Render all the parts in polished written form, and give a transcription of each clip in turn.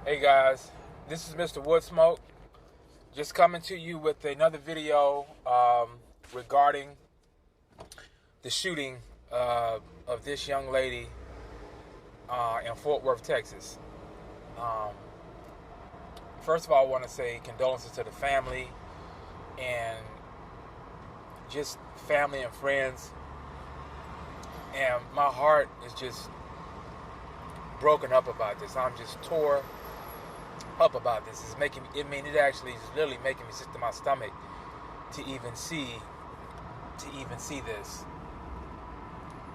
Hey guys, this is Mr. Woodsmoke, just coming to you with another video regarding the shooting of this young lady in Fort Worth, Texas. Um, First of all, I want to say condolences to the family and just family and friends. And my heart is just broken up about this. I'm just tore up about this. It's making me, it actually is literally making me sick to my stomach to even see this.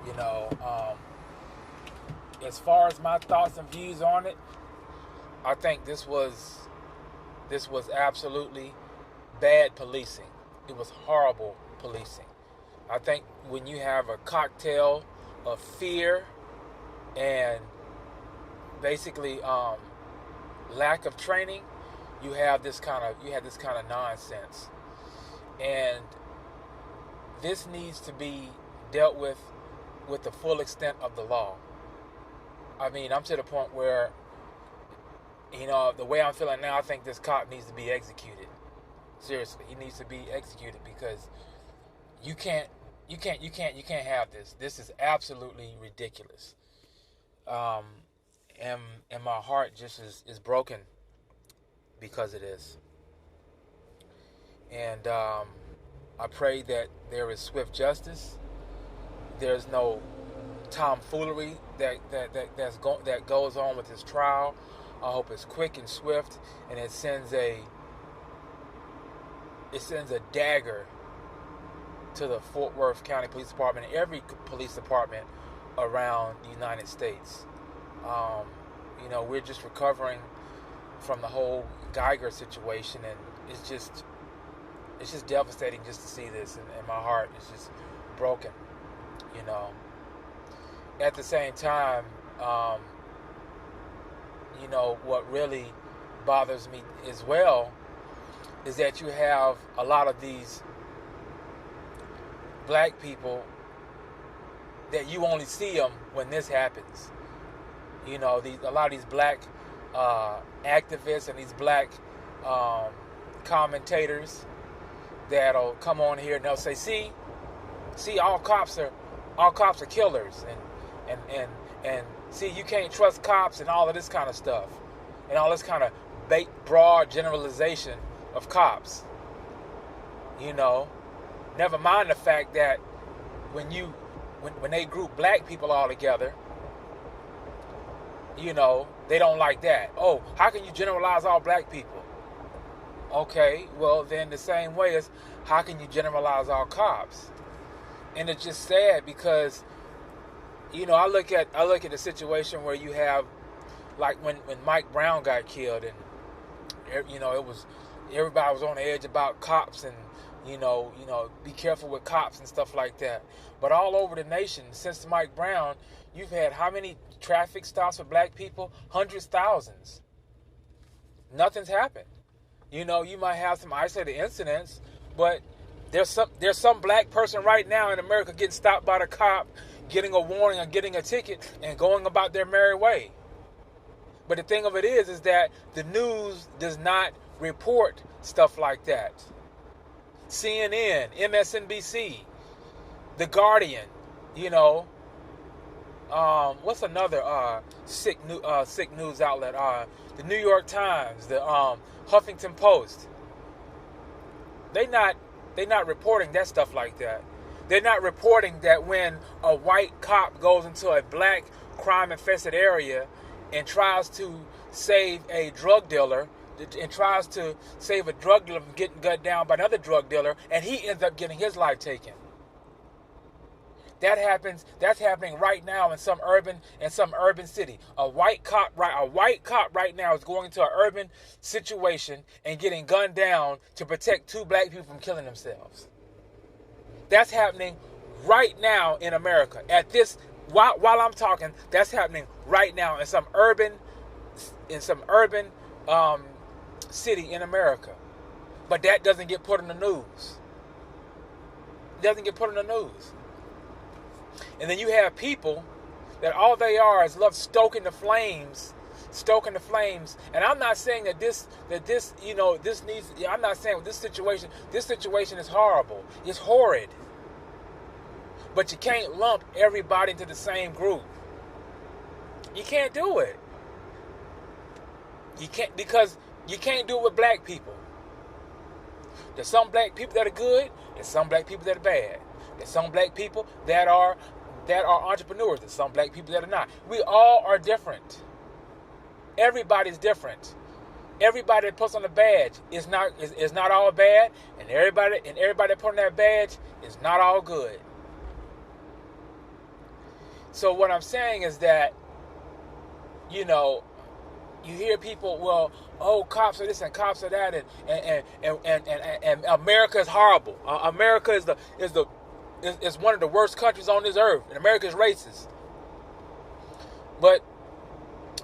You know, as far as my thoughts and views on it, I think this was absolutely bad policing. It was horrible policing. I think when you have a cocktail of fear and basically lack of training, you had this kind of nonsense, and this needs to be dealt with the full extent of the law. I mean, I'm to the point where, you know, the way I'm feeling now, I think this cop needs to be executed. Seriously, he needs to be executed because you can't have this. This is absolutely ridiculous. And my heart just is broken because of this. And I pray that there is swift justice. There's no tomfoolery that goes on with this trial. I hope it's quick and swift, and it sends a dagger to the Fort Worth County Police Department and every police department around the United States. You know, we're just recovering from the whole Geiger situation, and it's just devastating just to see this, and my heart is just broken. You know, at the same time, you know, what really bothers me as well is that you have a lot of these black people that you only see them when this happens. You know, a lot of these black activists and these black commentators that'll come on here and they'll say, see, all cops are killers, and see, you can't trust cops, and all of this kind of stuff, and all this kind of broad generalization of cops. You know, never mind the fact that when they group black people all together, you know, they don't like that. Oh, how can you generalize all black people? Okay, well then the same way as how can you generalize all cops? And it's just sad because, you know, I look at the situation where you have, like when Mike Brown got killed, and you know, everybody was on the edge about cops, and you know, be careful with cops and stuff like that. But all over the nation, since Mike Brown, you've had how many traffic stops with black people? Hundreds, thousands. Nothing's happened. You know, you might have some isolated incidents, but there's some black person right now in America getting stopped by the cop, getting a warning or getting a ticket, and going about their merry way. But the thing of it is that the news does not report stuff like that. CNN, MSNBC, The Guardian, you know, what's another sick news outlet? The New York Times, the Huffington Post. They not reporting that stuff like that. They're not reporting that when a white cop goes into a black crime-infested area and tries to save a drug dealer, and tries to save a drug dealer from getting gunned down by another drug dealer, and he ends up getting his life taken. That's happening right now in some urban city. A white cop right now is going into an urban situation and getting gunned down to protect two black people from killing themselves. That's happening right now in America. While I'm talking, that's happening right now in some urban city in America. But that doesn't get put in the news. And then you have people that all they are is love stoking the flames stoking the flames. And I'm not saying that this needs. I'm not saying this situation is horrible. It's horrid. But you can't lump everybody into the same group. You can't do it. You can't, because you can't do it with black people. There's some black people that are good. There's some black people that are bad. There's some black people that are entrepreneurs. There's some black people that are not. We all are different. Everybody's different. Everybody that puts on the badge is not all bad, and everybody that put on that badge is not all good. So what I'm saying is that, you hear people, well, oh, cops are this and cops are that, and America is horrible. America is one of the worst countries on this earth, and America is racist. But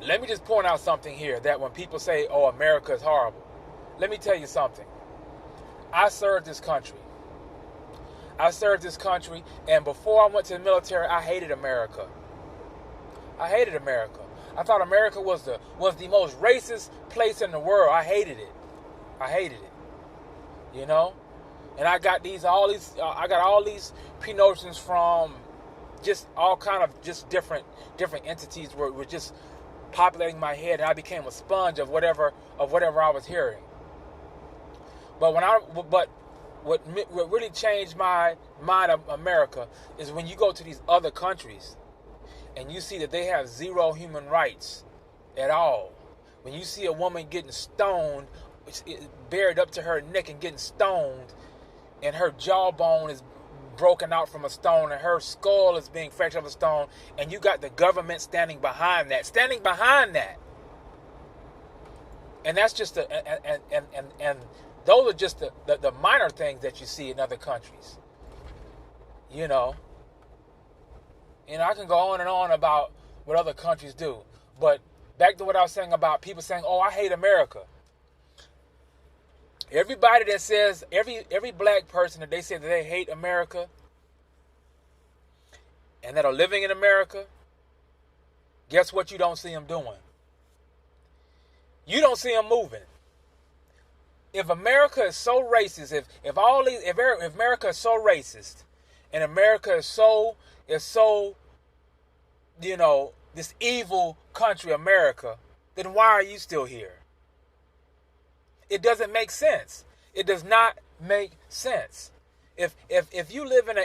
let me just point out something here, that when people say, oh, America is horrible, let me tell you something. I served this country. And before I went to the military, I hated America. I thought America was the most racist place in the world. I hated it. And I got all these pre-notions from just all kind of just different entities were just populating my head, and I became a sponge of whatever I was hearing. But what really changed my mind of America is when you go to these other countries and you see that they have zero human rights at all. When you see a woman getting stoned, buried up to her neck and getting stoned, and her jawbone is broken out from a stone, and her skull is being fractured of a stone, and you got the government standing behind that. And that's just and those are just the minor things that you see in other countries. I can go on and on about what other countries do. But back to what I was saying about people saying, oh, I hate America. Everybody that says, every black person that they say that they hate America and that are living in America, guess what you don't see them doing? You don't see them moving. If America is so racist, if America is so racist, and America is so this evil country, America, then why are you still here? It doesn't make sense. It does not make sense. If you live in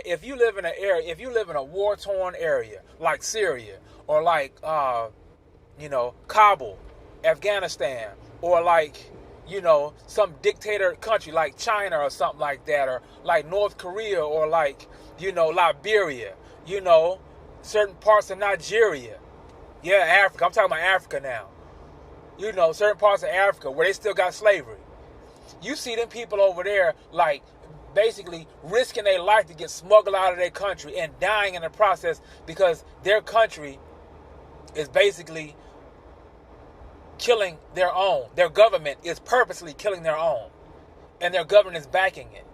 a war-torn area like Syria, or like Kabul, Afghanistan, or like some dictator country like China or something like that, or like North Korea, or like Liberia, certain parts of Nigeria. Yeah, Africa. I'm talking about Africa now. Certain parts of Africa where they still got slavery. You see them people over there, like, basically risking their life to get smuggled out of their country and dying in the process because their country is basically killing their own. Their government is purposely killing their own, and their government is backing it.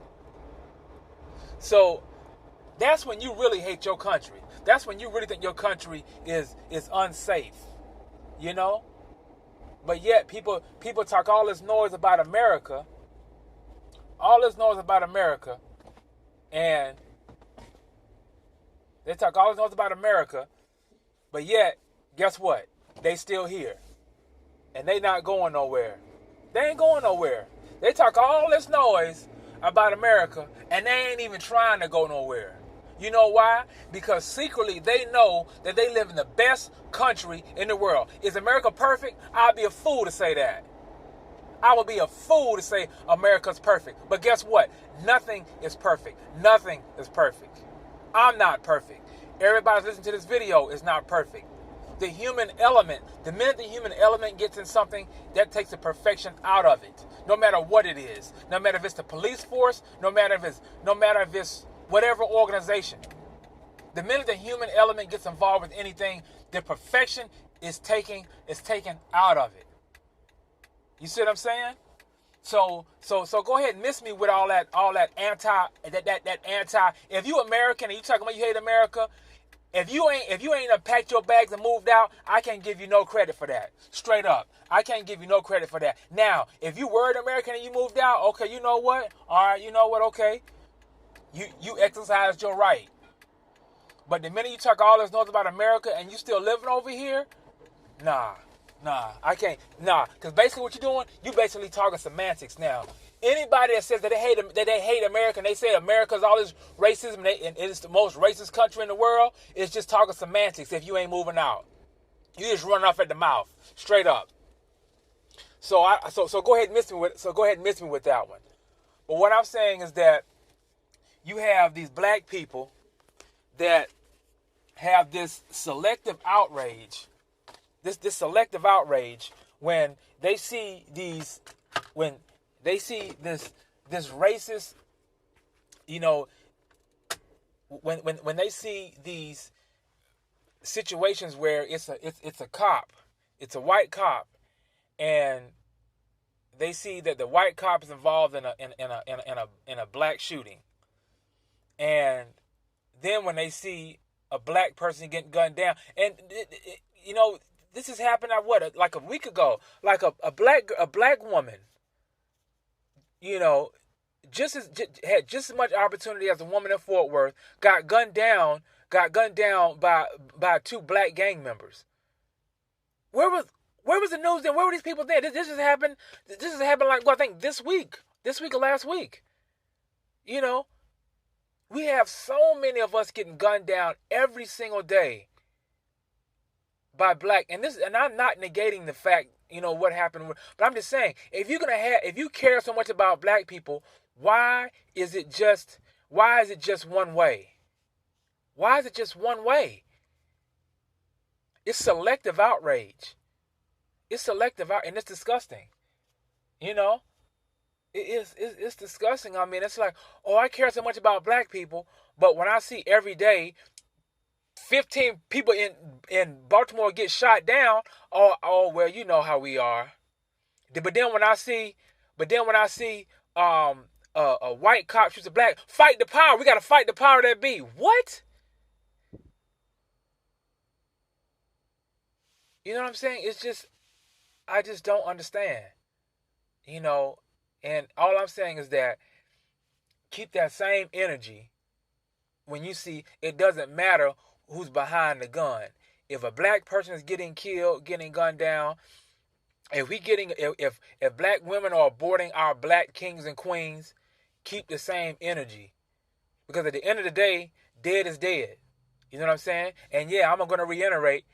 So that's when you really hate your country. That's when you really think your country is unsafe. But yet people talk all this noise about America. And they talk all this noise about America, but yet, guess what? They still here. And they not going nowhere. They ain't going nowhere. They talk all this noise about America, and they ain't even trying to go nowhere. You know why? Because secretly they know that they live in the best country in the world. Is America perfect? I'd be a fool to say that. I would be a fool to say America's perfect. But guess what? Nothing is perfect. Nothing is perfect. I'm not perfect. Everybody listening to this video is not perfect. The human element, the minute the human element gets in something, that takes the perfection out of it. No matter what it is. No matter if it's the police force, no matter if it's whatever organization. The minute the human element gets involved with anything, the perfection is taken out of it. You see what I'm saying? So go ahead and miss me with all that anti. If you American and you talking about you hate America, If you ain't unpacked your bags and moved out, I can't give you no credit for that. Straight up. I can't give you no credit for that. Now, if you were an American and you moved out, okay, you know what? All right, you know what? Okay. You exercised your right. But the minute you talk all this noise about America and you still living over here, nah, I can't. Nah, because basically what you're doing, you basically talking semantics now. Anybody that says that they hate America and they say America's all this racism and it's the most racist country in the world, it's just talking semantics if you ain't moving out. You just running off at the mouth, straight up. So go ahead and miss me with that one. But what I'm saying is that you have these black people that have this selective outrage. This selective outrage when they see this racist, you know, when they see these situations where it's a cop, it's a white cop, and they see that the white cop is involved in a black shooting, and then when they see a black person getting gunned down, and this has happened like a week ago, like a black woman, had just as much opportunity as a woman in Fort Worth, got gunned down by two black gang members. Where was the news then? Where were these people then? This has happened like I think this week or last week. We have so many of us getting gunned down every single day by black, and I'm not negating the fact, what happened, but I'm just saying, if you care so much about black people, why is it just one way? Why is it just one way? It's selective outrage. It's selective and it's disgusting. It's disgusting. I mean, it's like, oh, I care so much about black people, but when I see every day 15 people in Baltimore get shot down, oh well, you know how we are. But then when I see a white cop shoots a black, fight the power. We gotta fight the power that be. What? You know what I'm saying? It's just, I just don't understand. And all I'm saying is that keep that same energy when you see it doesn't matter who's behind the gun. If a black person is getting killed, getting gunned down, if black women are aborting our black kings and queens, keep the same energy. Because at the end of the day, dead is dead. You know what I'm saying? And yeah, I'm going to reiterate,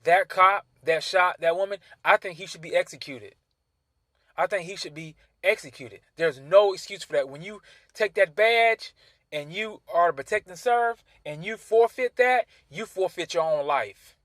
that cop that shot that woman, I think he should be executed. There's no excuse for that. When you take that badge and you are to protect and serve and you forfeit that, you forfeit your own life.